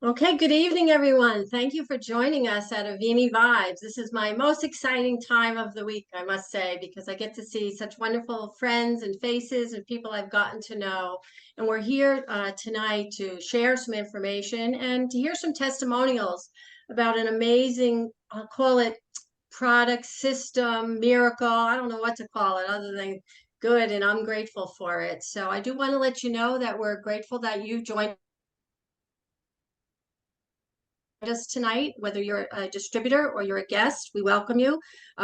Okay, good evening, everyone. Thank you for joining us at Avini Vibes. This is my most exciting time of the week, I must say, because I get to see such wonderful friends and faces and people I've gotten to know. And we're here tonight to share some information and to hear some testimonials about an amazing, I'll call it product, system, miracle. I don't know what to call it other than good, and I'm grateful for it. So I do want to let you know that we're grateful that you joined us tonight, whether you're a distributor or you're a guest. We welcome you.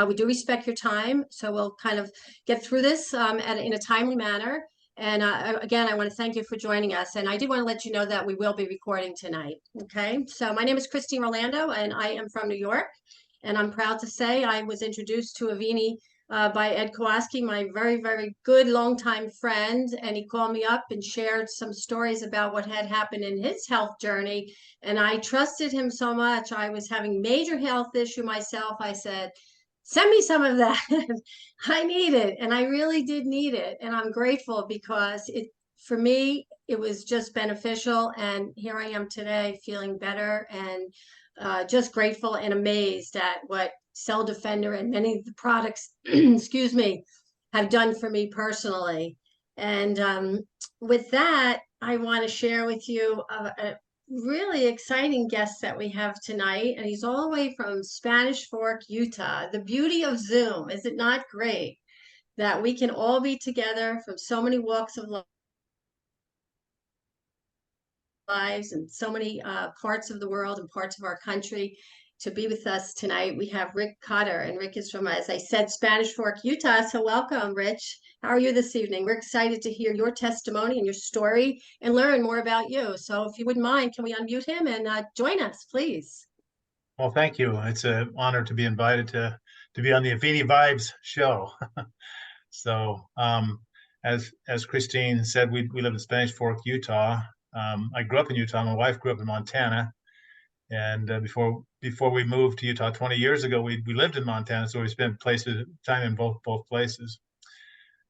We do respect your time, so we'll kind of get through this in a timely manner. And again, I want to thank you for joining us. And I do want to let you know that we will be recording tonight. Okay, so my name is Christine Orlando, and I am from New York. And I'm proud to say I was introduced to Avini by Ed Kowalski, my very, very good longtime friend. And he called me up and shared some stories about what had happened in his health journey. And I trusted him so much. I was having major health issue myself. I said, send me some of that. I need it. And I really did need it. And I'm grateful because for me, it was just beneficial. And here I am today feeling better and just grateful and amazed at what Cell Defender and many of the products, excuse me, have done for me personally. And with that, I want to share with you a really exciting guest that we have tonight. And he's all the way from Spanish Fork, Utah. The beauty of Zoom, is it not great that we can all be together from so many walks of lives and so many parts of the world and parts of our country to be with us tonight. We have Rick Kotter, and Rick is from, as I said, Spanish Fork, Utah. So welcome, Rich. How are you this evening? We're excited to hear your testimony and your story and learn more about you. So if you wouldn't mind, can we unmute him and join us, please? Well, thank you. It's an honor to be invited to be on the Avini Vibes show. So, as Christine said, we live in Spanish Fork, Utah. I grew up in Utah. My wife grew up in Montana, and before we moved to Utah 20 years ago, we lived in Montana, so we spent time in both places.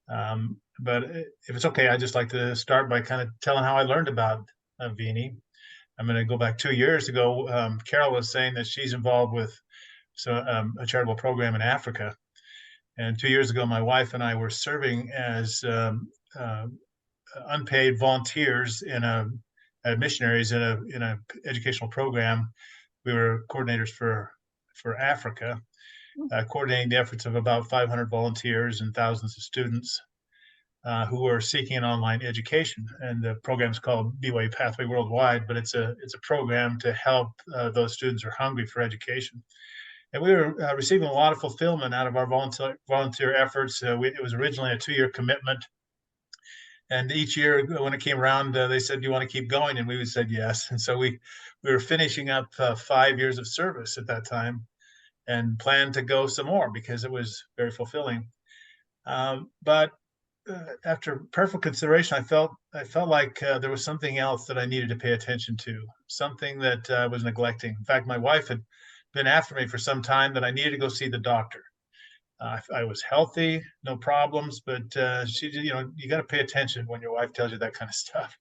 But if it's okay, I'd just like to start by kind of telling how I learned about Avini. I'm going to go back 2 years ago. Carol was saying that she's involved with a charitable program in Africa. And 2 years ago, my wife and I were serving as unpaid volunteers missionaries in a educational program. We were coordinators for Africa, coordinating the efforts of about 500 volunteers and thousands of students who are seeking an online education. And the program is called BYU Pathway Worldwide, but it's a program to help those students who are hungry for education. And we were receiving a lot of fulfillment out of our volunteer efforts. It was originally a 2-year commitment. And each year when it came around, they said, do you want to keep going? And we said yes. And so we were finishing up 5 years of service at that time and planned to go some more because it was very fulfilling. But after careful consideration, I felt like there was something else that I needed to pay attention to, something that I was neglecting. In fact, my wife had been after me for some time that I needed to go see the doctor. I was healthy, no problems, but she, you got to pay attention when your wife tells you that kind of stuff.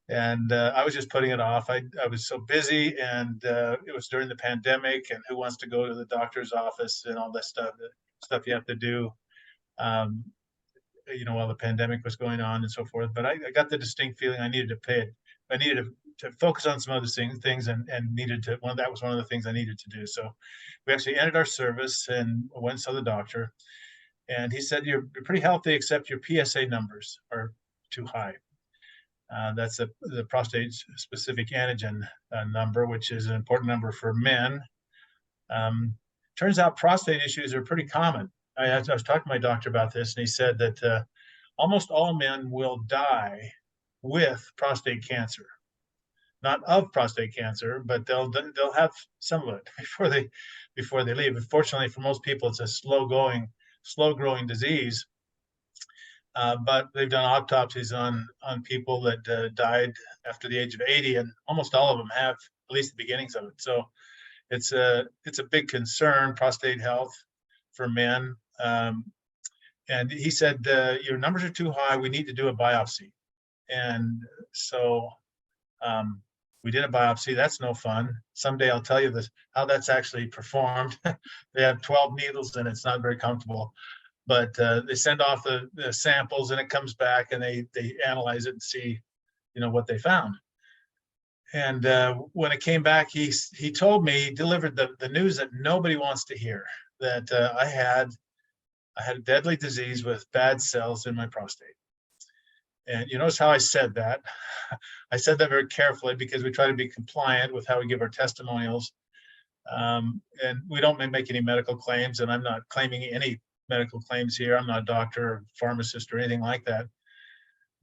And I was just putting it off. I was so busy, and it was during the pandemic, and who wants to go to the doctor's office and all that stuff you have to do. While the pandemic was going on and so forth. But I got the distinct feeling I needed to focus on some other things and that was one of the things I needed to do. So we actually ended our service and went and saw the doctor. And he said, you're pretty healthy, except your PSA numbers are too high. That's the prostate specific antigen number, which is an important number for men. Turns out prostate issues are pretty common. I was talking to my doctor about this, and he said that almost all men will die with prostate cancer, not of prostate cancer, but they'll have some of it before they leave. Fortunately, for most people, it's a slow growing disease. But they've done autopsies on people that died after the age of 80, and almost all of them have at least the beginnings of it. So it's a big concern, prostate health for men. And he said, your numbers are too high. We need to do a biopsy. And so We did a biopsy. That's no fun. Someday I'll tell you this, how that's actually performed. They have 12 needles and it's not very comfortable. But they send off the samples and it comes back and they analyze it and see, what they found. And when it came back, he told me, he delivered the news that nobody wants to hear, that I had a deadly disease with bad cells in my prostate. And you notice how I said that? I said that very carefully because we try to be compliant with how we give our testimonials. And we don't make any medical claims, and I'm not claiming any medical claims here. I'm not a doctor or pharmacist or anything like that.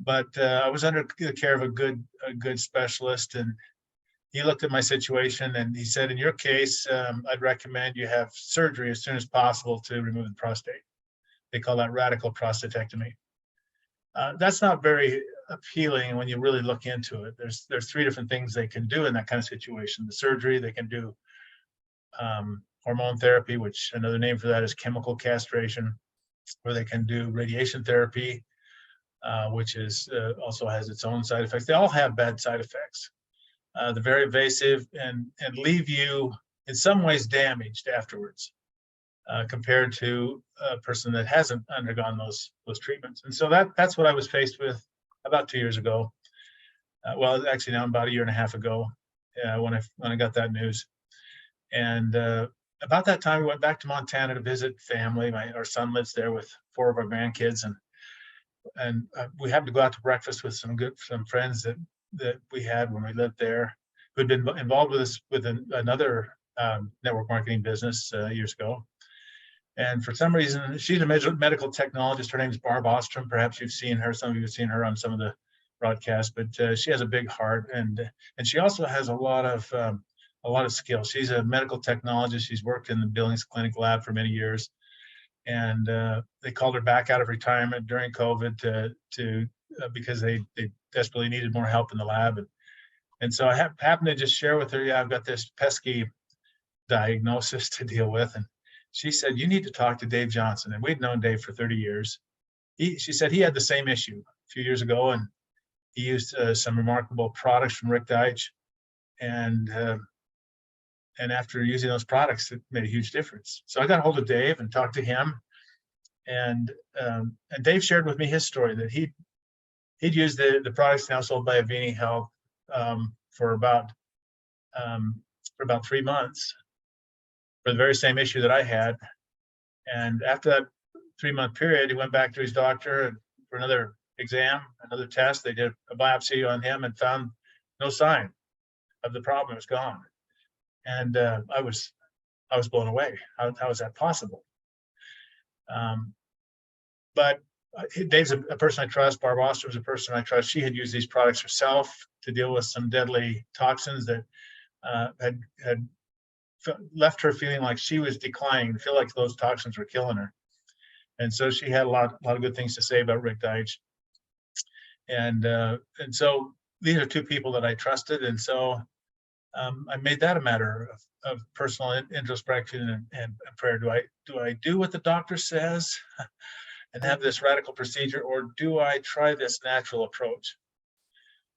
But I was under the care of a good specialist, and he looked at my situation and he said, in your case, I'd recommend you have surgery as soon as possible to remove the prostate. They call that radical prostatectomy. That's not very appealing when you really look into it. There's three different things they can do in that kind of situation. The surgery, they can do hormone therapy, which another name for that is chemical castration, or they can do radiation therapy, which is also has its own side effects. They all have bad side effects. They're very invasive and leave you in some ways damaged afterwards, compared to a person that hasn't undergone those treatments. And so that's what I was faced with about 2 years ago. Well, actually now about a year and a half ago, when I got that news. And about that time, we went back to Montana to visit family. Our son lives there with 4 of our grandkids, and we happened to go out to breakfast with some friends that we had when we lived there, who'd been involved with us with another network marketing business years ago. And for some reason, she's a medical technologist. Her name is Barb Ostrom. Perhaps you've seen her. Some of you have seen her on some of the broadcasts. But she has a big heart, and she also has a lot of skills. She's a medical technologist. She's worked in the Billings Clinic lab for many years, and they called her back out of retirement during COVID because they desperately needed more help in the lab. And so I happened to just share with her, yeah, I've got this pesky diagnosis to deal with. And she said, you need to talk to Dave Johnson. And we'd known Dave for 30 years. She said he had the same issue a few years ago, and he used some remarkable products from Rick Deitch. And after using those products, it made a huge difference. So I got a hold of Dave and talked to him. And Dave shared with me his story that he'd used the products now sold by Avini Health for about 3 months for the very same issue that I had. And after that 3-month period, he went back to his doctor for another exam, another test. They did a biopsy on him and found no sign of the problem. It was gone. And I was blown away. How is that possible? But Dave's a person I trust. Barb Oster's a person I trust. She had used these products herself to deal with some deadly toxins that had left her feeling like she was declining, feel like those toxins were killing her. And so she had a lot of good things to say about Rick Deitch. And so these are two people that I trusted. And so I made that a matter of personal introspection and prayer. Do I do what the doctor says and have this radical procedure, or do I try this natural approach?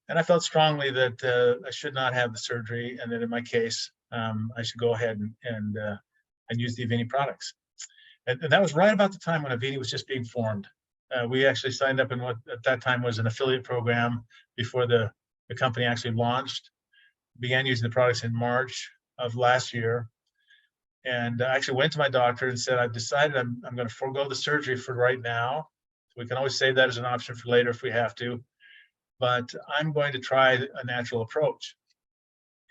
And I felt strongly that I should not have the surgery, and that in my case, I should go ahead and use the Avini products. And that was right about the time when Avini was just being formed. We actually signed up in what at that time was an affiliate program before the company actually launched. Began using the products in March of last year. And I actually went to my doctor and said, I've decided I'm going to forego the surgery for right now. We can always save that as an option for later if we have to. But I'm going to try a natural approach.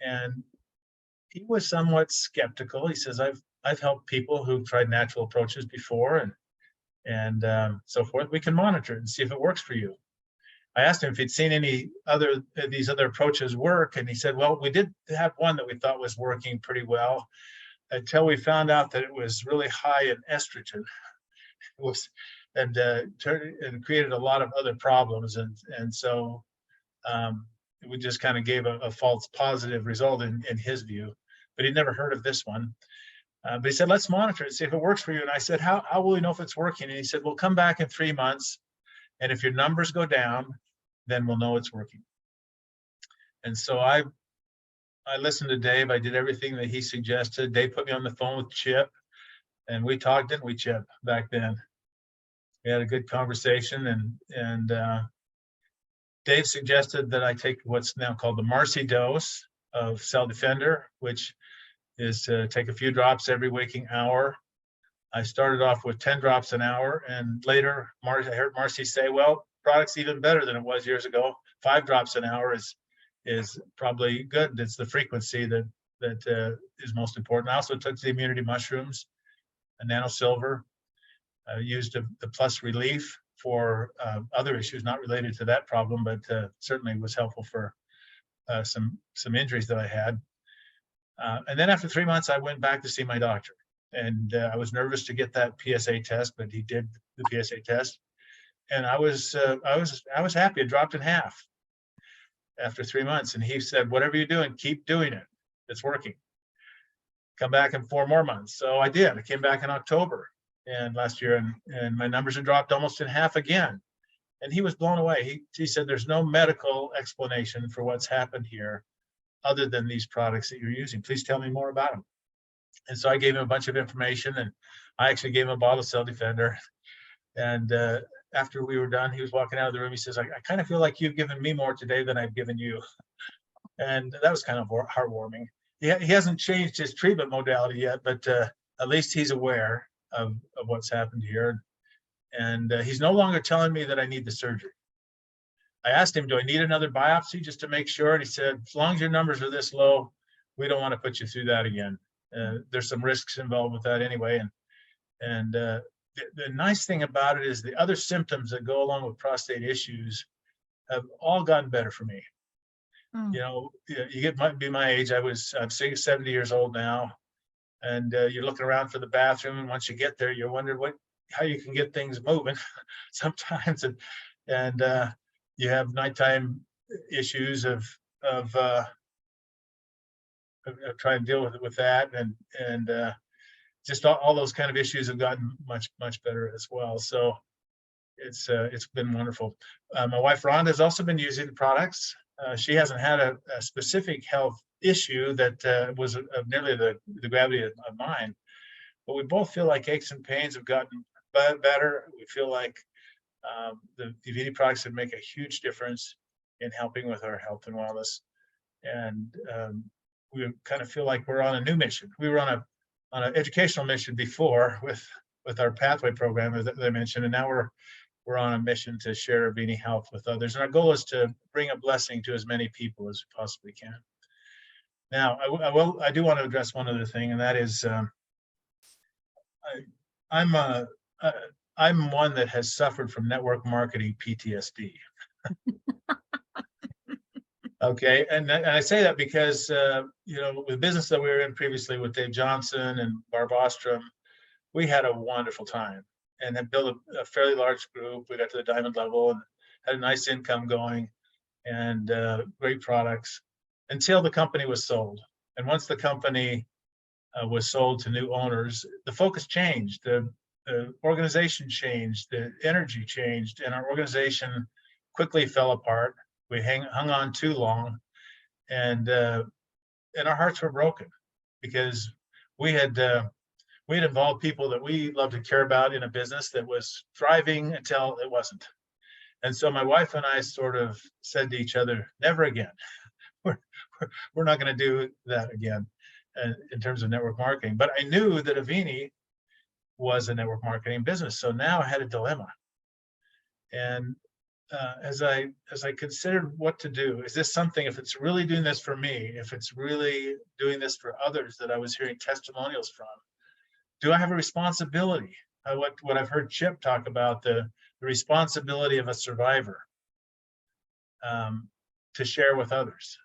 And he was somewhat skeptical. He says, I've helped people who've tried natural approaches before and so forth. We can monitor it and see if it works for you. I asked him if he'd seen these other approaches work, and he said, well, we did have one that we thought was working pretty well until we found out that it was really high in estrogen. It was, and created a lot of other problems, and so we just kind of gave a false positive result in his view. But he'd never heard of this one. But he said, let's monitor it, see if it works for you. And I said, how will we know if it's working? And he said, well, come back in 3 months. And if your numbers go down, then we'll know it's working. And so I I listened to Dave. I did everything that he suggested. Dave put me on the phone with Chip, and we talked, didn't we, Chip, back then? We had a good conversation, and Dave suggested that I take what's now called the Marcy dose of Cell Defender, which is to take a few drops every waking hour. I started off with 10 drops an hour, and later I heard Marcy say, well, product's even better than it was years ago. 5 drops an hour is probably good. It's the frequency that is most important. I also took the immunity mushrooms, a nano silver, used the plus relief for other issues not related to that problem, but certainly was helpful for some injuries that I had. And then after 3 months, I went back to see my doctor, and I was nervous to get that PSA test, but he did the PSA test, and I was happy. It dropped in half after 3 months, and he said, "Whatever you're doing, keep doing it. It's working. Come back in 4 more months." So I did. I came back in October and last year, and my numbers had dropped almost in half again. And he was blown away. He said, "There's no medical explanation for what's happened here other than these products that you're using. Please tell me more about them." And so I gave him a bunch of information, and I actually gave him a bottle of Cell Defender. And after we were done, he was walking out of the room. He says, I kind of feel like you've given me more today than I've given you. And that was kind of heartwarming. He hasn't changed his treatment modality yet, but at least he's aware of what's happened here. And he's no longer telling me that I need the surgery. I asked him, do I need another biopsy just to make sure? And he said, as long as your numbers are this low, we don't want to put you through that again. There's some risks involved with that anyway. And the nice thing about it is the other symptoms that go along with prostate issues have all gotten better for me. You know, might be my age. I'm 70 years old now, and you're looking around for the bathroom, and once you get there, you wonder how you can get things moving sometimes, and you have nighttime issues of trying to deal with that, and just all those kind of issues have gotten much better as well. So it's been wonderful. My wife Rhonda has also been using the products. She hasn't had a specific health issue that was of nearly the gravity of mine, but we both feel like aches and pains have gotten better. We feel like the Avini products would make a huge difference in helping with our health and wellness. And we kind of feel like we're on a new mission. We were on an educational mission before with our pathway program, as I mentioned, and now we're on a mission to share Avini health with others. And our goal is to bring a blessing to as many people as we possibly can. Now, I do want to address one other thing, and that is I'm one that has suffered from network marketing PTSD. Okay, and I say that because you know, the business that we were in previously with Dave Johnson and Barb Ostrom, we had a wonderful time and had built a fairly large group. We got to the diamond level and had a nice income going and great products until the company was sold. And once the company was sold to new owners, the focus changed, the organization changed, the energy changed, and our organization quickly fell apart. We hung on too long, and our hearts were broken because we had involved people that we love to care about in a business that was thriving until it wasn't. And so my wife and I sort of said to each other, never again. We're not going to do that again in terms of network marketing. But I knew that Avini was a network marketing business. So now I had a dilemma. And as I considered what to do, is this something, if it's really doing this for me, if it's really doing this for others that I was hearing testimonials from, do I have a responsibility? What I've heard Chip talk about, the responsibility of a survivor to share with others.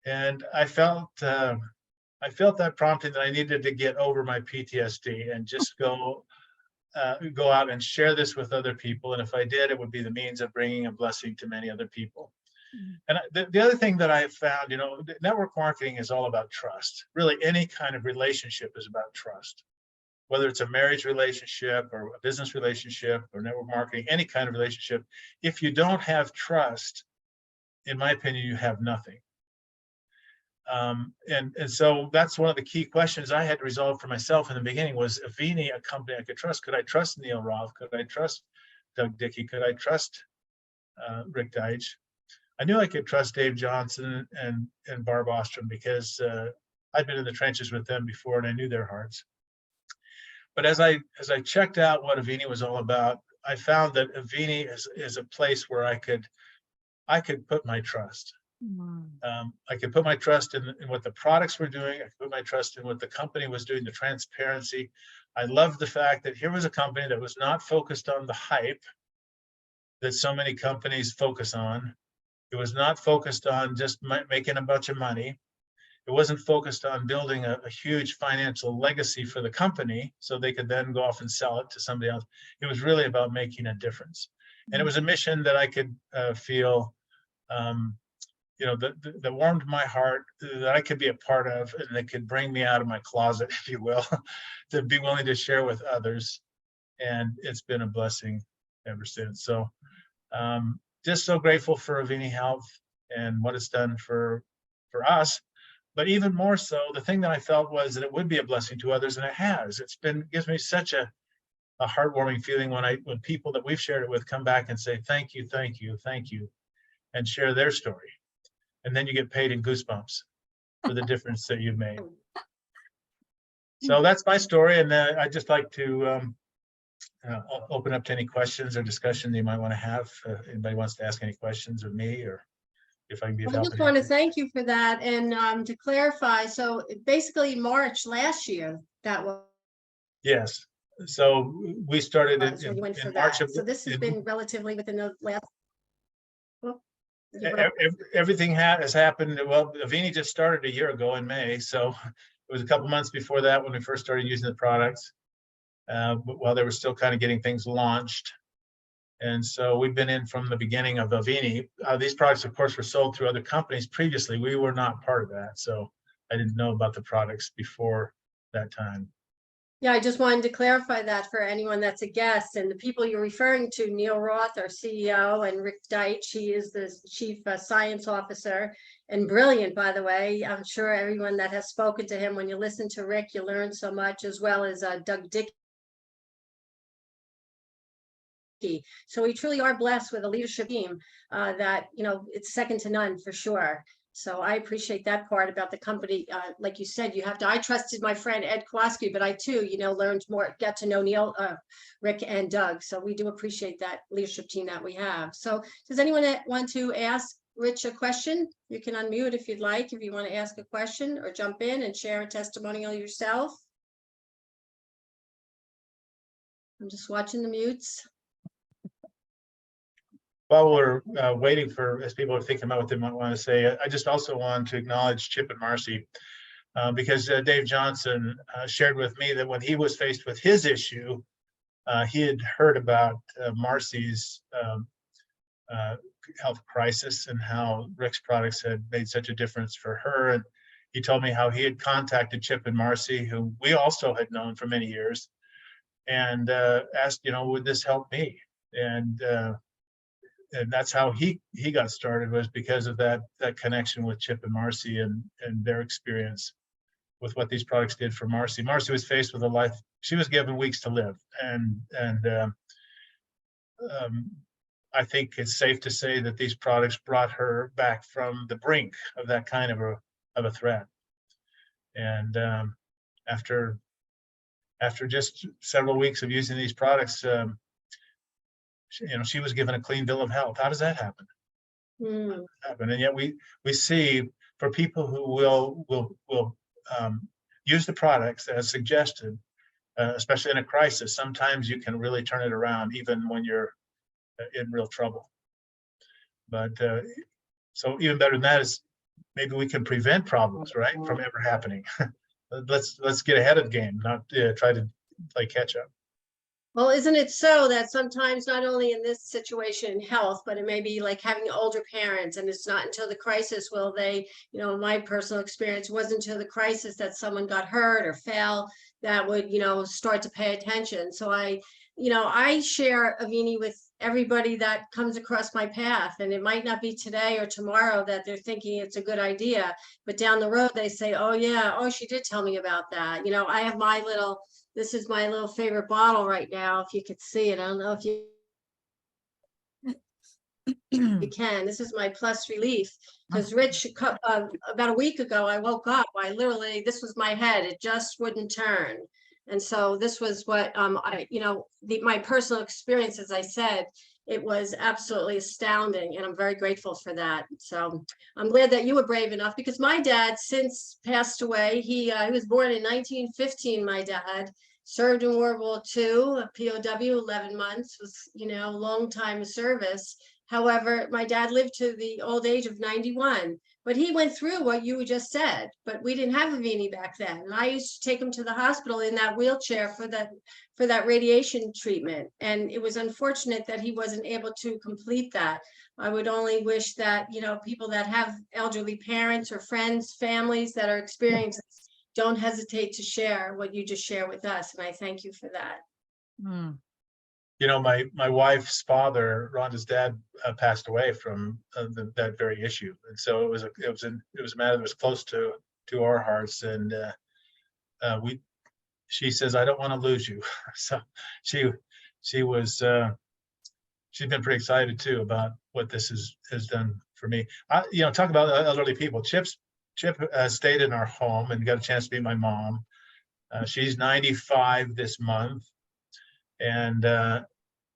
And I felt that prompting that I needed to get over my PTSD and just go out and share this with other people. And if I did, it would be the means of bringing a blessing to many other people. And the other thing that I have found, you know, network marketing is all about trust. Really, any kind of relationship is about trust. Whether it's a marriage relationship or a business relationship or network marketing, any kind of relationship, if you don't have trust, in my opinion, you have nothing. And so that's one of the key questions I had to resolve for myself in the beginning. Was Avini a company I could trust? Could I trust Neil Roth? Could I trust Doug Dickey? Could I trust Rick Deitch? I knew I could trust Dave Johnson and Barb Ostrom because I'd been in the trenches with them before and I knew their hearts. But as I checked out what Avini was all about, I found that Avini is a place where I could put my trust. I could put my trust in what the products were doing. I could put my trust in what the company was doing, the transparency. I loved the fact that here was a company that was not focused on the hype that so many companies focus on. It was not focused on just making a bunch of money. It wasn't focused on building a huge financial legacy for the company so they could then go off and sell it to somebody else. It was really about making a difference. And it was a mission that I could feel that warmed my heart, that I could be a part of, and that could bring me out of my closet, if you will, to be willing to share with others. And it's been a blessing ever since. So just so grateful for Avini Health and what it's done for us. But even more so, the thing that I felt was that it would be a blessing to others, and it has. Gives me such a heartwarming feeling when people that we've shared it with come back and say, thank you, thank you, thank you, and share their story. And then you get paid in goosebumps for the difference that you've made. So that's my story, and I'd just like to open up to any questions or discussion that you might want to have. Anybody wants to ask any questions of me, or if I can be of I help. just want to thank you for that. And to clarify, so basically March last year, that was. Yes. So we started in March of. So this has been relatively within the last. Everything has happened. Well, Avini just started a year ago in May, so it was a couple months before that when we first started using the products, while they were still kind of getting things launched. And so we've been in from the beginning of Avini. These products, of course, were sold through other companies previously. We were not part of that, so I didn't know about the products before that time. Yeah, I just wanted to clarify that for anyone that's a guest. And the people you're referring to, Neil Roth, our CEO, and Rick Deitch, he is the Chief Science Officer, and brilliant, by the way. I'm sure everyone that has spoken to him, when you listen to Rick, you learn so much, as well as Doug Dickey. So we truly are blessed with a leadership team that, it's second to none for sure. So I appreciate that part about the company. Like you said, I trusted my friend Ed Kowalski, but I too, learned more, got to know Neil, Rick, and Doug. So we do appreciate that leadership team that we have. So does anyone want to ask Rich a question? You can unmute if you'd like, if you want to ask a question or jump in and share a testimonial yourself. I'm just watching the mutes. While we're waiting as people are thinking about what they might want to say, I just also want to acknowledge Chip and Marcy, because Dave Johnson shared with me that when he was faced with his issue, he had heard about Marcy's health crisis and how Rick's products had made such a difference for her. And he told me how he had contacted Chip and Marcy, who we also had known for many years, and asked, would this help me? And that's how he got started, was because of that connection with Chip and Marcy and their experience with what these products did for Marcy. Marcy was faced with a life. She was given weeks to live, and I think it's safe to say that these products brought her back from the brink of that kind of a threat. And after just several weeks of using these products, she was given a clean bill of health. How does that happen? Happen? And yet we see, for people who will use the products as suggested, especially in a crisis, sometimes you can really turn it around, even when you're in real trouble. But so even better than that is maybe we can prevent problems, right, from ever happening. Let's get ahead of the game, not try to play catch up. Well, isn't it so that sometimes, not only in this situation in health, but it may be like having older parents, and it's not until the crisis will they, my personal experience wasn't until the crisis that someone got hurt or fell that would, start to pay attention. So I share Avini with everybody that comes across my path. And it might not be today or tomorrow that they're thinking it's a good idea, but down the road they say, oh yeah, oh, she did tell me about that. You know, I have my little, this is my little favorite bottle right now. If you could see it, I don't know if you can. This is my Plus Relief, because Rich, about a week ago, I woke up, I literally, this was my head, it just wouldn't turn. And so this was what, you know, my personal experience, as I said, it was absolutely astounding, and I'm very grateful for that. So I'm glad that you were brave enough, because my dad since passed away. He was born in 1915, my dad. Served in World War II, a POW, 11 months, was, you know, long time of service. However, my dad lived to the old age of 91, but he went through what you just said, but we didn't have Avini back then. And I used to take him to the hospital in that wheelchair for that radiation treatment. And it was unfortunate that he wasn't able to complete that. I would only wish that, you know, people that have elderly parents or friends, families that are experiencing, don't hesitate to share what you just share with us. And I thank you for that. Mm. You know, my wife's father, Rhonda's dad, passed away from that very issue, and so it was a matter that was close to our hearts. And she says, I don't want to lose you. So she was she's been pretty excited too about what this has done for me. You know, talk about elderly people. Chip stayed in our home and got a chance to meet my mom. She's 95 this month, and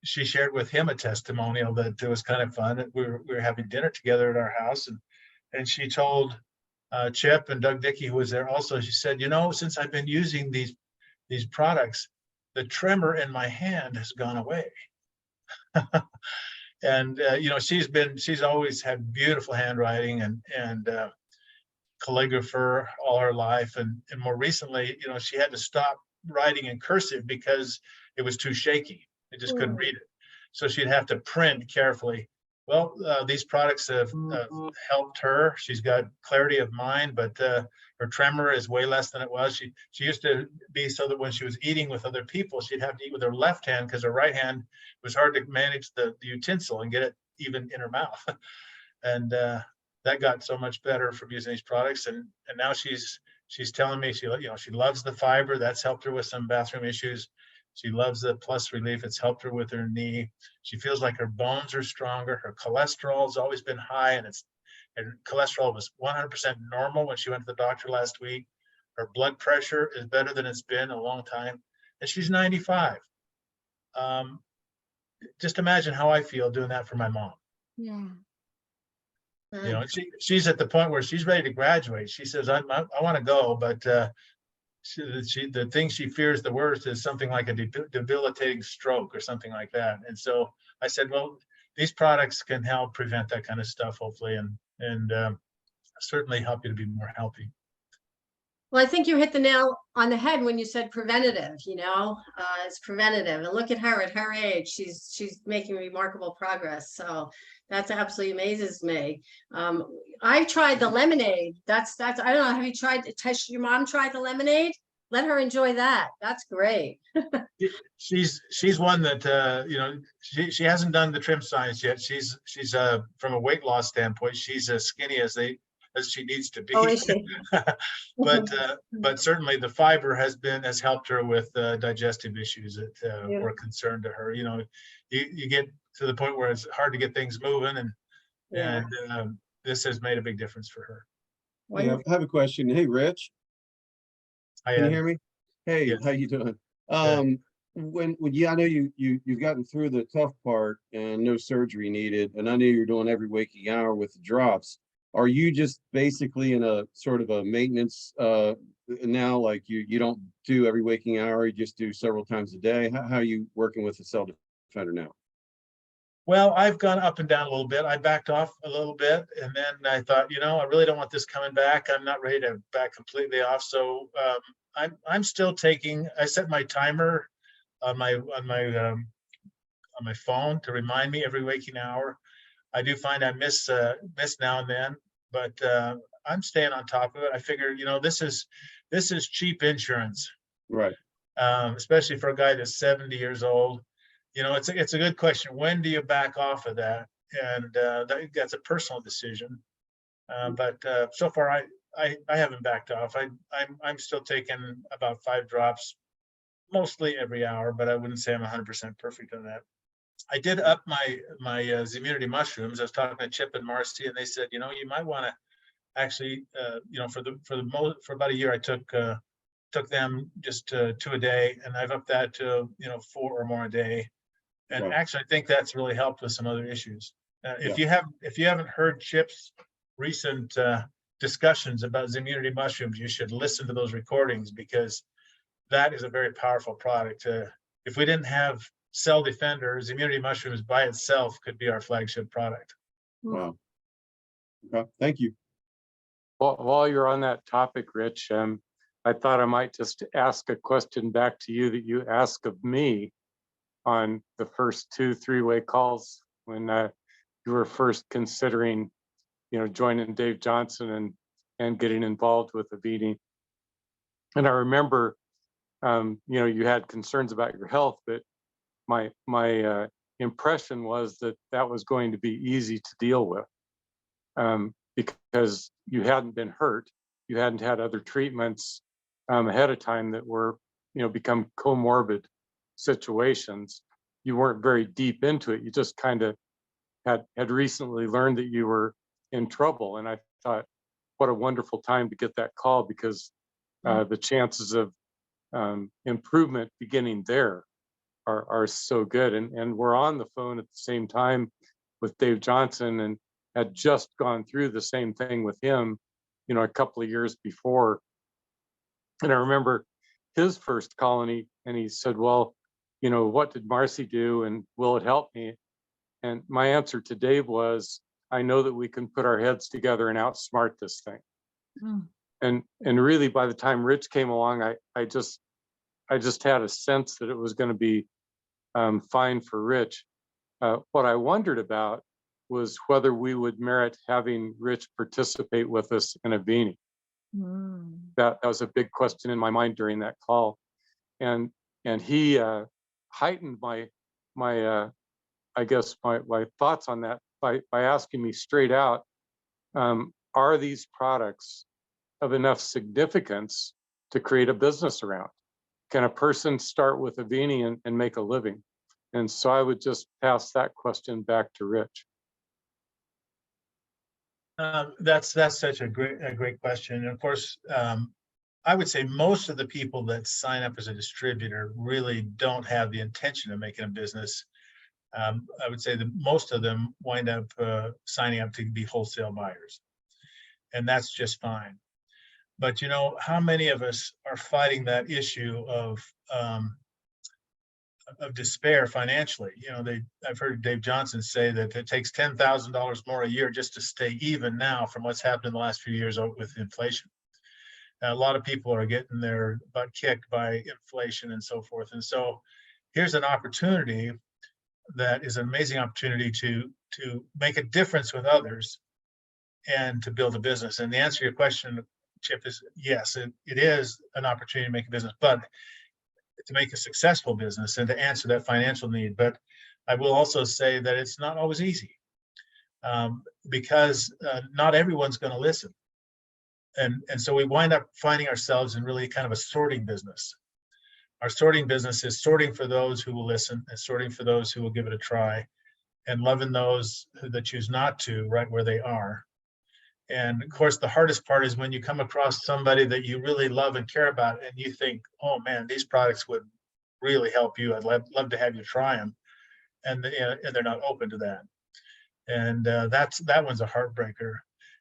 she shared with him a testimonial that it was kind of fun. We were having dinner together at our house, and she told Chip and Doug Dickey, who was there also, she said, you know, since I've been using these products, the tremor in my hand has gone away. And you know, she's always had beautiful handwriting and calligrapher all her life, and more recently, you know, she had to stop writing in cursive because it was too shaky. It just couldn't read it. So she'd have to print carefully. Well, these products have helped her. She's got clarity of mind, but her tremor is way less than it was. She used to be so that when she was eating with other people, she'd have to eat with her left hand because her right hand was hard to manage the utensil and get it even in her mouth. And that got so much better from using these products. And now she's telling me she loves the fiber. That's helped her with some bathroom issues. She loves the Plus Relief. It's helped her with her knee. She feels like her bones are stronger. Her cholesterol has always been high, and cholesterol was 100% normal when she went to the doctor last week. Her blood pressure is better than it's been in a long time, and she's 95. Just imagine how I feel doing that for my mom. Yeah. You know, she's at the point where she's ready to graduate. She says, I want to go, but the thing she fears the worst is something like a debilitating stroke or something like that. And so I said, well, these products can help prevent that kind of stuff, hopefully, and certainly help you to be more healthy. Well, I think you hit the nail on the head when you said preventative. You know, it's preventative, and look at her at her age. She's making remarkable progress. So that's absolutely amazes me. I've tried the lemonade. That's I don't know. Have you tried? Has your mom tried the lemonade? Let her enjoy that. That's great. She's one that you know, she hasn't done the trim science yet. She's from a weight loss standpoint, she's as skinny as she needs to be. Oh, is she? But certainly the fiber has helped her with digestive issues that were a concern to her. You know, you get to the point where it's hard to get things moving, and this has made a big difference for her. Yeah, I have a question. Hey, Rich, can you hear me? Hey, yes. How you doing? When I know you've gotten through the tough part and no surgery needed, and I know you're doing every waking hour with the drops. Are you just basically in a sort of a maintenance now, like you don't do every waking hour, you just do several times a day? How are you working with the Self Defender now? Well, I've gone up and down a little bit. I backed off a little bit, and then I thought, you know, I really don't want this coming back. I'm not ready to back completely off. So I'm still taking. I set my timer on my phone to remind me every waking hour. I do find I miss now and then, but I'm staying on top of it. I figure, you know, this is cheap insurance, Right. especially for a guy that's 70 years old. it's a good question. When do you back off of that? And that's a personal decision. But so far, I haven't backed off. I'm still taking about 5 drops, mostly every hour, but I wouldn't say I'm 100% perfect on that. I did up my Immunity mushrooms. I was talking to Chip and Marcy, and they said, you might want to actually, for about a year, I took them just 2 a day, and I've upped that to 4 or more a day. And Wow. actually, I think that's really helped with some other issues. If Yeah. you haven't heard Chip's recent discussions about Immunity mushrooms, you should listen to those recordings, because that is a very powerful product. If we didn't have Cell Defenders, Immunity mushrooms by itself could be our flagship product. Wow. Okay, thank you. Well, while you're on that topic, Rich, I thought I might just ask a question back to you that you asked of me on the first 2 3-way calls when you were first considering, joining Dave Johnson and getting involved with Avini. And I remember, you had concerns about your health, but my impression was that was going to be easy to deal with, because you hadn't been hurt, you hadn't had other treatments ahead of time that were, become comorbid situations. You weren't very deep into it. You just kind of had recently learned that you were in trouble. And I thought, what a wonderful time to get that call, because the chances of improvement beginning there are so good. And we're on the phone at the same time with Dave Johnson, and had just gone through the same thing with him, a couple of years before. And I remember his first call, and he said, well, what did Marcy do, and will it help me? And my answer to Dave was, I know that we can put our heads together and outsmart this thing. And really, by the time Rich came along, I just had a sense that it was going to be fine for Rich. What I wondered about was whether we would merit having Rich participate with us in Avini. That was a big question in my mind during that call, and he heightened my I guess my thoughts on that by asking me straight out, are these products of enough significance to create a business around? Can a person start with Avini and make a living? And so I would just pass that question back to Rich. That's such a great question. And of course, I would say most of the people that sign up as a distributor really don't have the intention of making a business. I would say that most of them wind up signing up to be wholesale buyers, and that's just fine. But how many of us are fighting that issue of despair financially? I've heard Dave Johnson say that it takes $10,000 more a year just to stay even now from what's happened in the last few years with inflation. A lot of people are getting their butt kicked by inflation and so forth. And so here's an opportunity that is an amazing opportunity to make a difference with others and to build a business. And the answer to your question, Chip, is yes, it is an opportunity to make a business, but to make a successful business and to answer that financial need. But I will also say that it's not always easy, because not everyone's going to listen. And so we wind up finding ourselves in really kind of a sorting business. Our sorting business is sorting for those who will listen and sorting for those who will give it a try, and loving those that choose not to right where they are. And of course, the hardest part is when you come across somebody that you really love and care about, and you think, oh man, these products would really help you. I'd love to have you try them. And they're not open to that. And that one's a heartbreaker.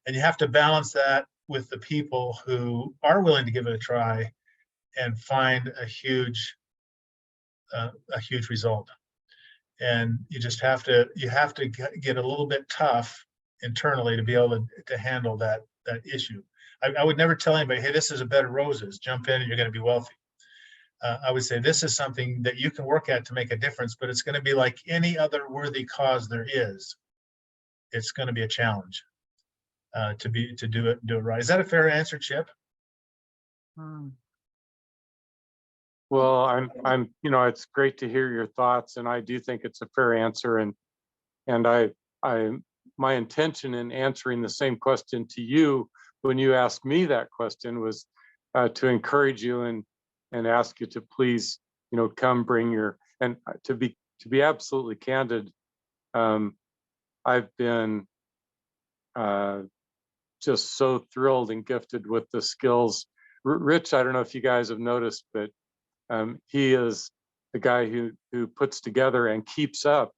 And you have to balance that with the people who are willing to give it a try and find a huge result. And you just have to get a little bit tough internally to be able to handle that issue. I would never tell anybody, hey, this is a bed of roses, jump in and you're going to be wealthy. I would say this is something that you can work at to make a difference, but it's going to be like any other worthy cause there is. It's going to be a challenge to do it right. Is that a fair answer, Chip? Well, it's great to hear your thoughts, and I do think it's a fair answer. And I, my intention in answering the same question to you when you asked me that question was to encourage you and ask you to please, come bring your, and to be absolutely candid, I've been just so thrilled and gifted with the skills. Rich, I don't know if you guys have noticed, but he is the guy who puts together and keeps up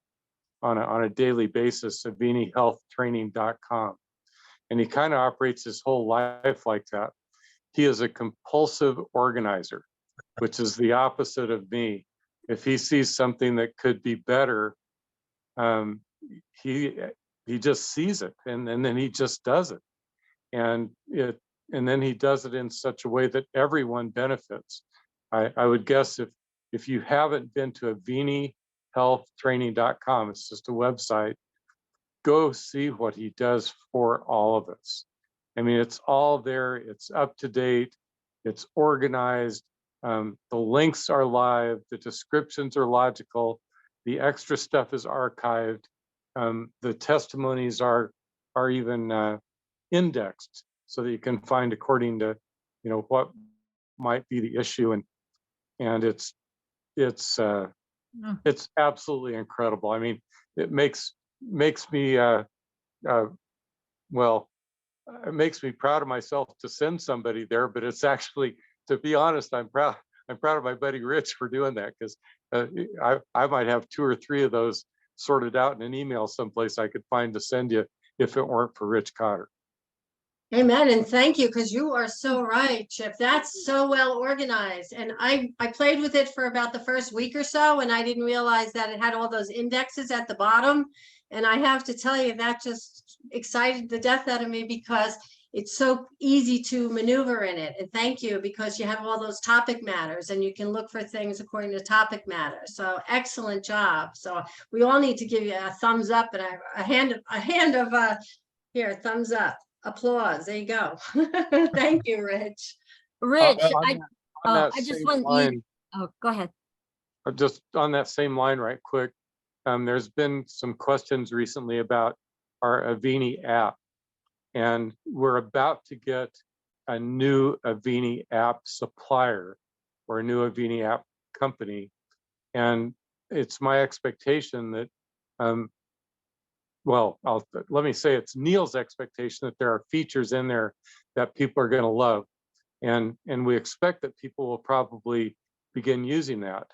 on a daily basis AviniHealthTraining.com. And he kind of operates his whole life like that. He is a compulsive organizer, which is the opposite of me. If he sees something that could be better, he just sees it, and then he just does it. And then he does it in such a way that everyone benefits. I would guess if you haven't been to AviniHealthTraining.com, it's just a website, go see what he does for all of us. I mean, it's all there, it's up to date, it's organized, the links are live, the descriptions are logical, the extra stuff is archived, the testimonies are even indexed so that you can find according to what might be the issue, and it's absolutely incredible. I mean, it makes me well, it makes me proud of myself to send somebody there, but it's actually, to be honest, I'm proud of my buddy Rich for doing that, because I might have 2 or 3 of those sorted out in an email someplace I could find to send you if it weren't for Rich Kotter. Amen, and thank you, because you are so right, Chip. That's so well organized. And I played with it for about the first week or so, and I didn't realize that it had all those indexes at the bottom. And I have to tell you, that just excited the death out of me, because it's so easy to maneuver in it. And thank you, because you have all those topic matters, and you can look for things according to topic matter. So excellent job. So we all need to give you a thumbs up and a hand of here, thumbs up. Applause. There you go. Thank you, Rich. Rich, On that I just same want line, you, oh, go ahead. just on that same line right quick, there's been some questions recently about our Avini app, and we're about to get a new Avini app supplier or a new Avini app company. And it's my expectation that, let me say it's Neil's expectation that there are features in there that people are going to love. And we expect that people will probably begin using that.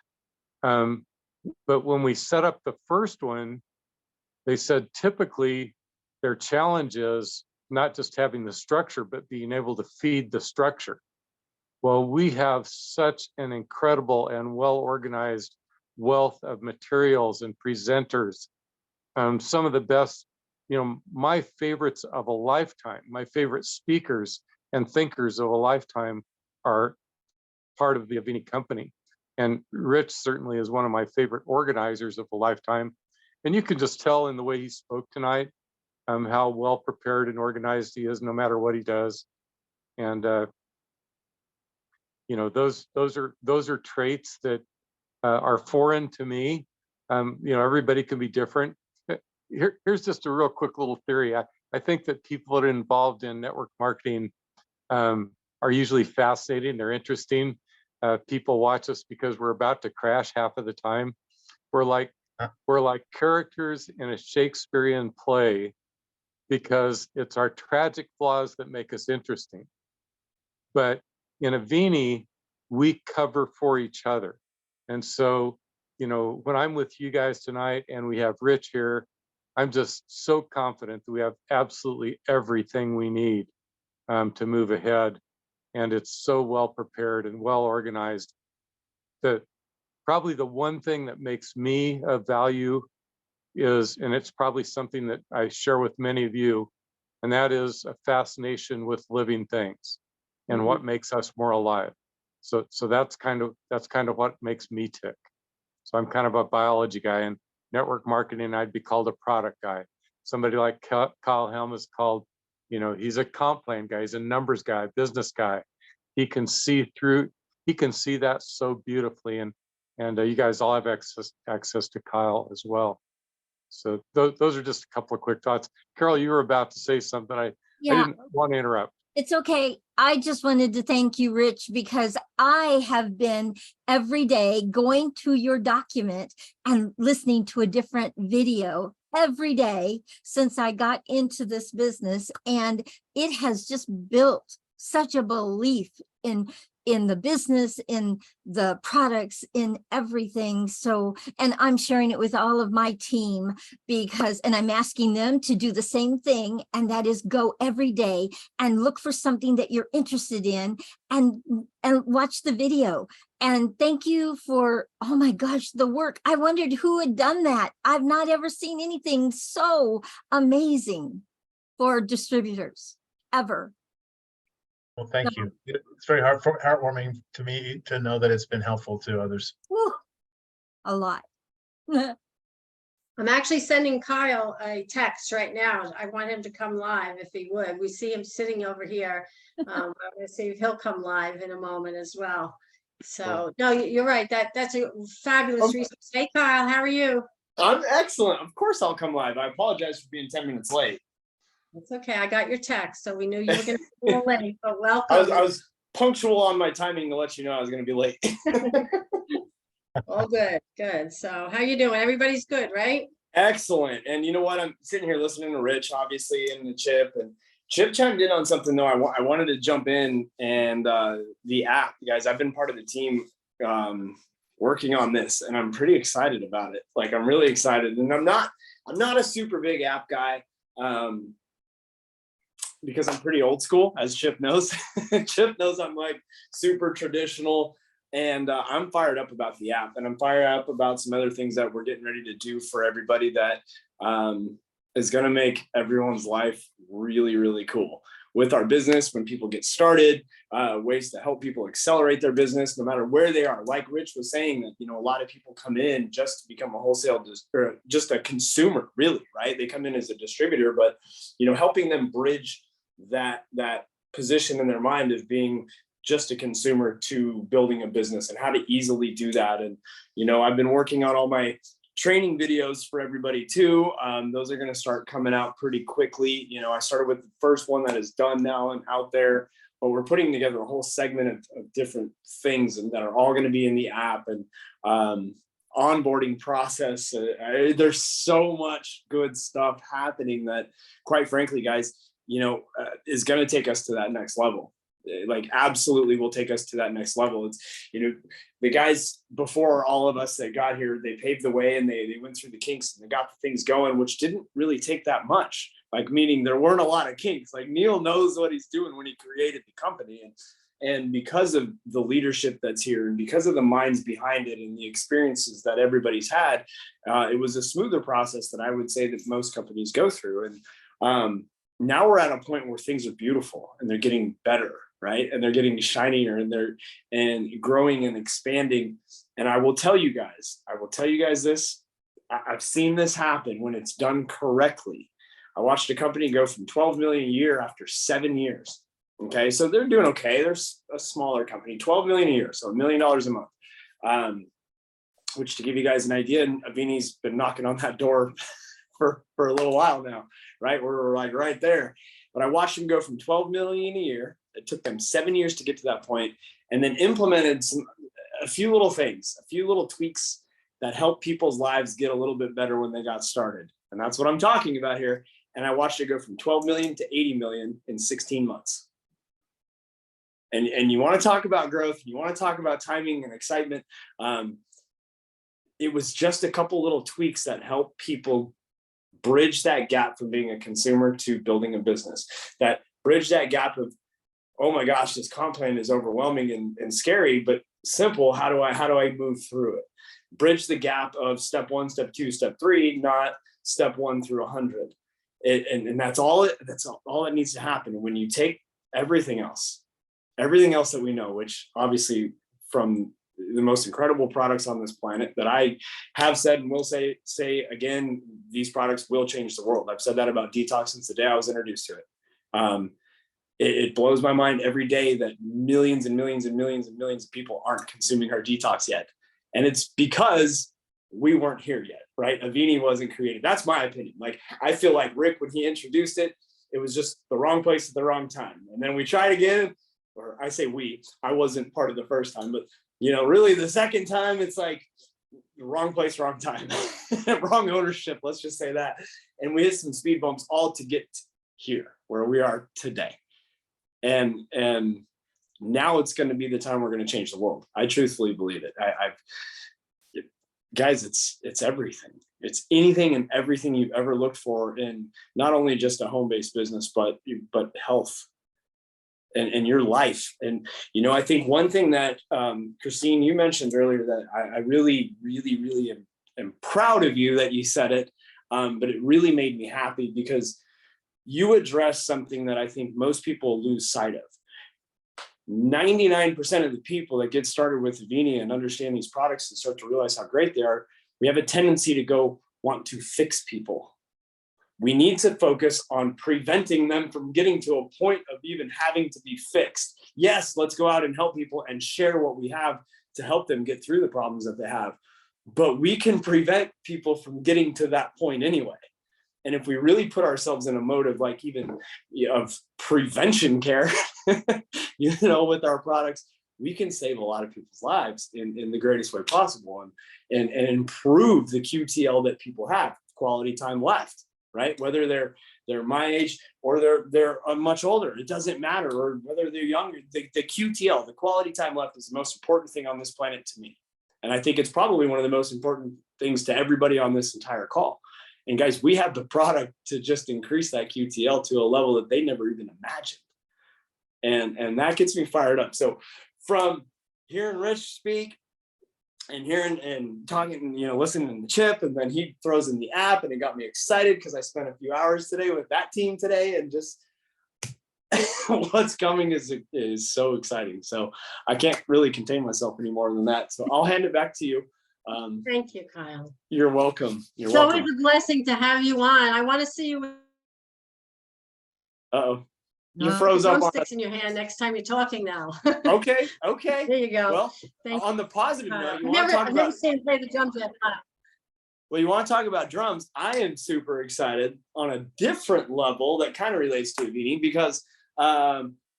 But when we set up the first one, they said typically their challenge is not just having the structure, but being able to feed the structure. Well, we have such an incredible and well-organized wealth of materials and presenters. Some of the best, my favorites of a lifetime, my favorite speakers and thinkers of a lifetime are part of the Avini company. And Rich certainly is one of my favorite organizers of a lifetime. And you can just tell in the way he spoke tonight, how well prepared and organized he is, no matter what he does. And those are traits that are foreign to me. Everybody can be different. Here's just a real quick little theory. I think that people that are involved in network marketing are usually fascinating. They're interesting. People watch us because we're about to crash half of the time. We're like characters in a Shakespearean play, because it's our tragic flaws that make us interesting. But in Avini, we cover for each other. And so, when I'm with you guys tonight and we have Rich here, I'm just so confident that we have absolutely everything we need to move ahead. And it's so well prepared and well organized that probably the one thing that makes me of value is, and it's probably something that I share with many of you, and that is a fascination with living things and what makes us more alive. So that's kind of what makes me tick. So I'm kind of a biology guy, and network marketing, I'd be called a product guy. Somebody like Kyle Helm is called, he's a comp plan guy, he's a numbers guy, business guy. He can see through, he can see that so beautifully, and you guys all have access to Kyle as well. So those are just a couple of quick thoughts. Carol, you were about to say something. I didn't want to interrupt. It's okay. I just wanted to thank you, Rich, because I have been every day going to your document and listening to a different video every day since I got into this business. And it has just built such a belief in the business, in the products, in everything. So, and I'm sharing it with all of my team because, and I'm asking them to do the same thing. And that is go every day and look for something that you're interested in and watch the video. And thank you for, oh my gosh, the work. I wondered who had done that. I've not ever seen anything so amazing for distributors ever. Well, thank you. It's very heartwarming to me to know that it's been helpful to others. Whew, a lot. I'm actually sending Kyle a text right now. I want him to come live if he would. We see him sitting over here. I'm going to see if he'll come live in a moment as well. So no, you're right. That's a fabulous resource. Hey, Kyle, how are you? I'm excellent. Of course I'll come live. I apologize for being 10 minutes late. It's okay. I got your text, so we knew you were going to be a little late, but welcome. I was punctual on my timing to let you know I was going to be late. Oh, good, good. So how you doing? Everybody's good, right? Excellent. And you know what? I'm sitting here listening to Rich, obviously, and the Chip. And Chip chimed in on something, though. I wanted to jump in and the app, guys. I've been part of the team working on this, and I'm pretty excited about it. Like, I'm really excited. And I'm not a super big app guy. Because I'm pretty old school, as Chip knows. Chip knows I'm like super traditional, and I'm fired up about the app, and I'm fired up about some other things that we're getting ready to do for everybody that is going to make everyone's life really, really cool. With our business, when people get started, ways to help people accelerate their business, no matter where they are. Like Rich was saying, that a lot of people come in just to become a wholesale or just a consumer, really, right? They come in as a distributor, but helping them bridge that position in their mind of being just a consumer to building a business and how to easily do that. And I've been working on all my training videos for everybody too. Those are going to start coming out pretty quickly. I started with the first one that is done now and out there, but we're putting together a whole segment of different things and that are all going to be in the app and onboarding process. There's so much good stuff happening that, quite frankly, guys, is going to take us to that next level. Like, absolutely will take us to that next level. It's, the guys before all of us that got here, they paved the way and they went through the kinks and they got the things going, which didn't really take that much. Like, meaning there weren't a lot of kinks. Like, Neil knows what he's doing when he created the company. And because of the leadership that's here and because of the minds behind it and the experiences that everybody's had, it was a smoother process than I would say that most companies go through. And now we're at a point where things are beautiful and they're getting better, right? And they're getting shinier and they're growing and expanding. And I will tell you guys this, I've seen this happen when it's done correctly. I watched a company go from 12 million a year after 7 years. Okay, so they're doing okay. They're a smaller company, 12 million a year, so $1 million a month. Which, to give you guys an idea, Avini's been knocking on that door for a little while now, right? We're like right there. But I watched them go from 12 million a year. It took them 7 years to get to that point, and then implemented a few little things, a few little tweaks that help people's lives get a little bit better when they got started. And that's what I'm talking about here. And I watched it go from 12 million to 80 million in 16 months. And you want to talk about growth, you want to talk about timing and excitement. It was just a couple little tweaks that help people bridge that gap from being a consumer to building a business, that bridge that gap of, oh my gosh, this comp plan is overwhelming and scary, but simple. How do I move through it? Bridge the gap of step 1, step 2, step 3, not step 1 through 100. And that's all that needs to happen. When you take everything else that we know, which obviously from the most incredible products on this planet that I have said and will say again, these products will change the world. I've said that about detox since the day I was introduced to it. it blows my mind every day that millions and millions and millions and millions of people aren't consuming our detox yet. And it's because we weren't here yet, right? Avini wasn't created. That's my opinion. Like, I feel like Rick, when he introduced it, it was just the wrong place at the wrong time. And then we tried again, or I say I wasn't part of the first time, but really the second time, it's like the wrong place, wrong time, wrong ownership. Let's just say that. And we hit some speed bumps all to get here where we are today. And now it's going to be the time we're going to change the world. I truthfully believe it. Guys, it's everything. It's anything and everything you've ever looked for in not only just a home-based business, but health and your life. And, I think one thing that, Christine, you mentioned earlier that I really, really, really am proud of you that you said it, but it really made me happy because you addressed something that I think most people lose sight of. 99% of the people that get started with Avini and understand these products and start to realize how great they are, we have a tendency to go want to fix people. We need to focus on preventing them from getting to a point of even having to be fixed. Yes, let's go out and help people and share what we have to help them get through the problems that they have. But we can prevent people from getting to that point anyway. And if we really put ourselves in a mode of like even of prevention care, with our products, we can save a lot of people's lives in the greatest way possible and improve the QTL that people have, quality time left, right? Whether they're my age or they're much older, it doesn't matter, or whether they're younger, the QTL, the quality time left, is the most important thing on this planet to me. And I think it's probably one of the most important things to everybody on this entire call. And guys, we have the product to just increase that QTL to a level that they never even imagined. And that gets me fired up. So from hearing Rich speak and hearing and talking, listening to Chip, and then he throws in the app, and it got me excited because I spent a few hours today with that team today, and just what's coming is so exciting. So I can't really contain myself any more than that. So I'll hand it back to you. Thank you, Kyle. You're welcome. You're It's welcome. always a blessing to have you on. I want to see you with Uh-oh. You froze up on drumsticks in your hand next time you're talking now. Okay. There you go. Well, Thank on the positive you. note, you want to talk I've never about, seen him play the drums yet. well, you want to talk about drums. I am super excited on a different level that kind of relates to Avini because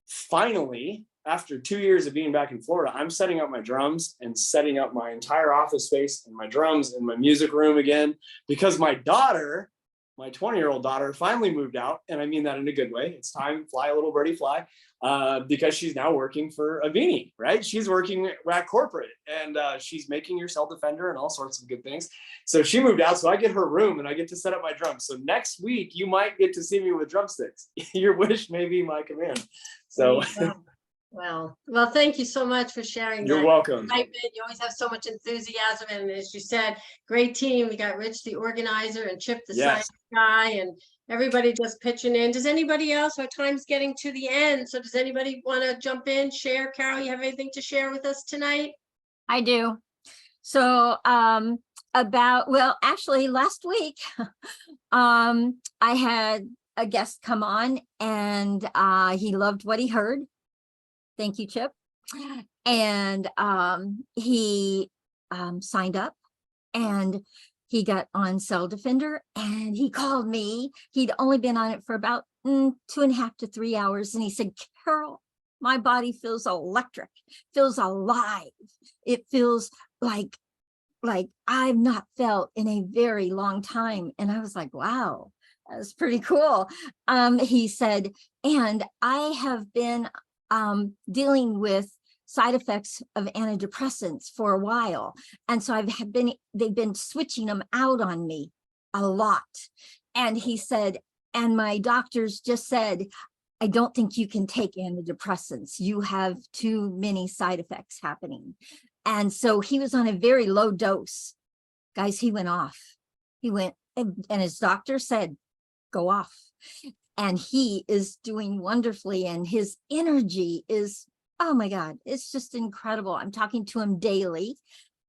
finally, after 2 years of being back in Florida, I'm setting up my drums and setting up my entire office space and my drums and my music room again, because my daughter, my 20-year-old daughter, finally moved out. And I mean that in a good way. It's time, fly, little birdie, fly, because she's now working for Avini, right? She's working at corporate, and she's making your cell defender and all sorts of good things. So she moved out, so I get her room and I get to set up my drums. So next week, you might get to see me with drumsticks. Your wish may be my command. So Well, thank you so much for sharing. You're that welcome. excitement. You always have so much enthusiasm, and as you said, great team. We got Rich, the organizer, and Chip, the Yes. science guy, and everybody just pitching in. Does anybody else? Our time's getting to the end, so does anybody want to jump in, share? Carol, you have anything to share with us tonight? I do. So actually last week, I had a guest come on, and he loved what he heard. Thank you, Chip. And he signed up, and he got on Cell Defender, and he called me. He'd only been on it for about 2.5 to 3 hours. And he said, Carol, my body feels electric, feels alive. It feels like I've not felt in a very long time. And I was like, wow, that's pretty cool. He said, and I have been dealing with side effects of antidepressants for a while. And so they've been switching them out on me a lot. And he said, and my doctors just said, I don't think you can take antidepressants. You have too many side effects happening. And so he was on a very low dose. Guys, he went off. He went, and his doctor said, go off. And he is doing wonderfully, and his energy is, oh my God, it's just incredible. I'm talking to him daily,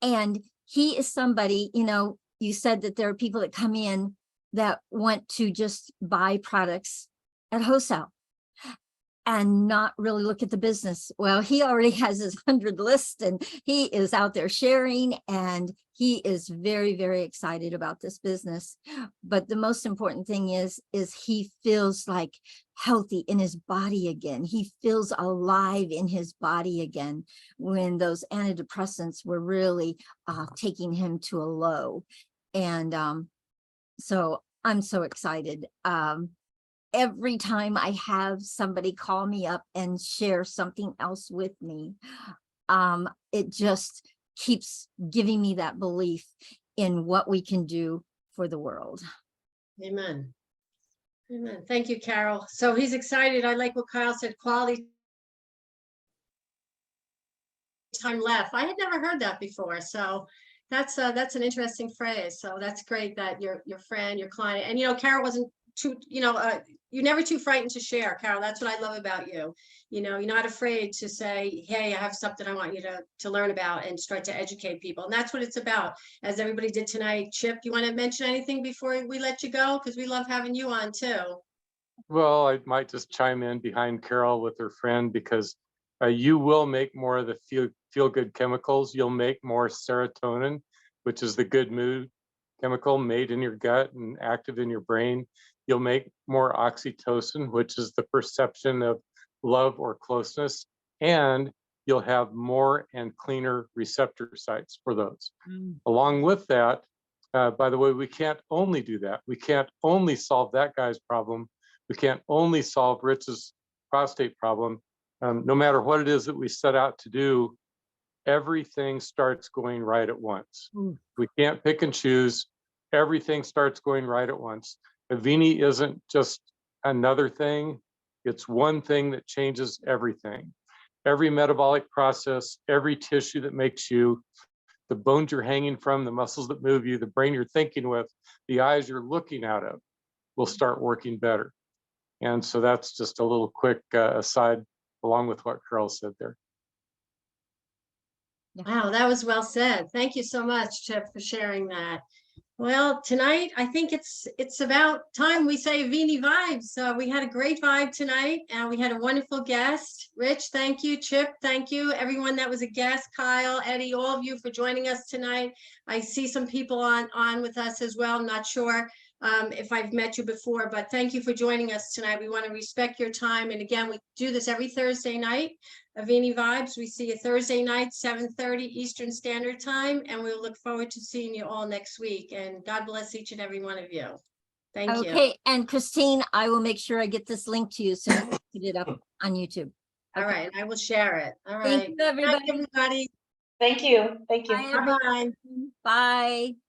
and he is somebody, you said that there are people that come in that want to just buy products at wholesale. and not really look at the business. Well, he already has his 100 list and he is out there sharing, and he is very, very excited about this business. But the most important thing is he feels like healthy in his body again. He feels alive in his body again, when those antidepressants were really taking him to a low. And so I'm so excited. Every time I have somebody call me up and share something else with me, it just keeps giving me that belief in what we can do for the world. Amen. Amen. Thank you, Carol. So he's excited. I like what Kyle said, quality time left. I had never heard that before. So that's an interesting phrase. So that's great that your friend, your client, and Carol wasn't too, you're never too frightened to share, Carol. That's what I love about you. You're not afraid to say, hey, I have something I want you to learn about, and start to educate people. And that's what it's about, as everybody did tonight. Chip, you want to mention anything before we let you go? Because we love having you on too. Well, I might just chime in behind Carol with her friend, because you will make more of the feel good chemicals. You'll make more serotonin, which is the good mood chemical made in your gut and active in your brain. You'll make more oxytocin, which is the perception of love or closeness, and you'll have more and cleaner receptor sites for those. Along with that, by the way, we can't only do that. We can't only solve that guy's problem. We can't only solve Rich's prostate problem. No matter what it is that we set out to do, everything starts going right at once. We can't pick and choose. Everything starts going right at once. Avini isn't just another thing. It's one thing that changes everything. Every metabolic process, every tissue that makes you, the bones you're hanging from, the muscles that move you, the brain you're thinking with, the eyes you're looking out of, will start working better. And so that's just a little quick aside along with what Carol said there. Wow, that was well said. Thank you so much, Chip, for sharing that. Well, tonight, I think it's about time we say Avini vibes. We had a great vibe tonight, and we had a wonderful guest. Rich, thank you. Chip, thank you. Everyone that was a guest, Kyle, Eddie, all of you for joining us tonight. I see some people on with us as well. I'm not sure if I've met you before, but thank you for joining us tonight. We want to respect your time. And again, we do this every Thursday night. Avini Vibes, we see you Thursday night, 7:30 Eastern Standard Time, and we'll look forward to seeing you all next week. And God bless each and every one of you. Thank you. Okay, and Christine, I will make sure I get this link to you so you can put it up on YouTube. All Okay. right, I will share it. All right. Thank you, Good night, everybody. everybody. Thank you. Thank you. Bye, everyone. Bye-bye. Bye.